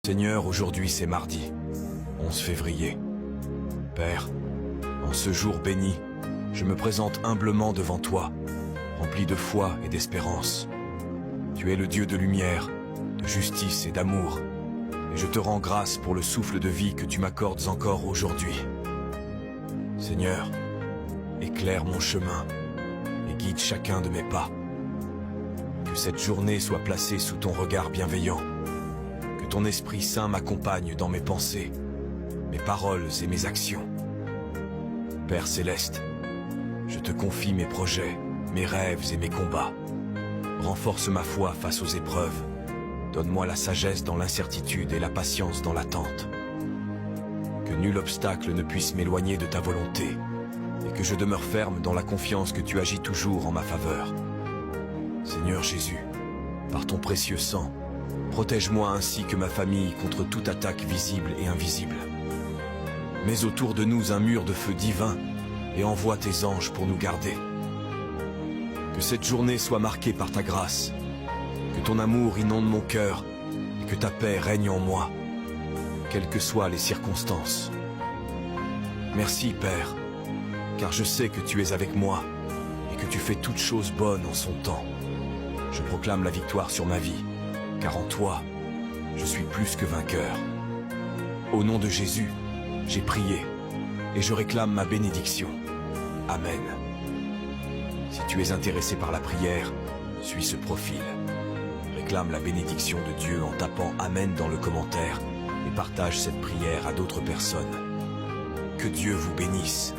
Seigneur, aujourd'hui c'est mardi, 11 février. Père, en ce jour béni, je me présente humblement devant toi, rempli de foi et d'espérance. Tu es le Dieu de lumière, de justice et d'amour, et je te rends grâce pour le souffle de vie que tu m'accordes encore aujourd'hui. Seigneur, éclaire mon chemin et guide chacun de mes pas. Que cette journée soit placée sous ton regard bienveillant. Que ton Esprit Saint m'accompagne dans mes pensées, mes paroles et mes actions. Père Céleste, je te confie mes projets, mes rêves et mes combats. Renforce ma foi face aux épreuves. Donne-moi la sagesse dans l'incertitude et la patience dans l'attente. Que nul obstacle ne puisse m'éloigner de ta volonté, et que je demeure ferme dans la confiance que tu agis toujours en ma faveur. Seigneur Jésus, par ton précieux sang, protège-moi ainsi que ma famille contre toute attaque visible et invisible. Mets autour de nous un mur de feu divin et envoie tes anges pour nous garder. Que cette journée soit marquée par ta grâce, que ton amour inonde mon cœur et que ta paix règne en moi, quelles que soient les circonstances. Merci Père, car je sais que tu es avec moi et que tu fais toutes choses bonnes en son temps. Je proclame la victoire sur ma vie, car en toi, je suis plus que vainqueur. Au nom de Jésus, j'ai prié et je réclame ma bénédiction. Amen. Si tu es intéressé par la prière, suis ce profil. Réclame la bénédiction de Dieu en tapant Amen dans le commentaire et partage cette prière à d'autres personnes. Que Dieu vous bénisse.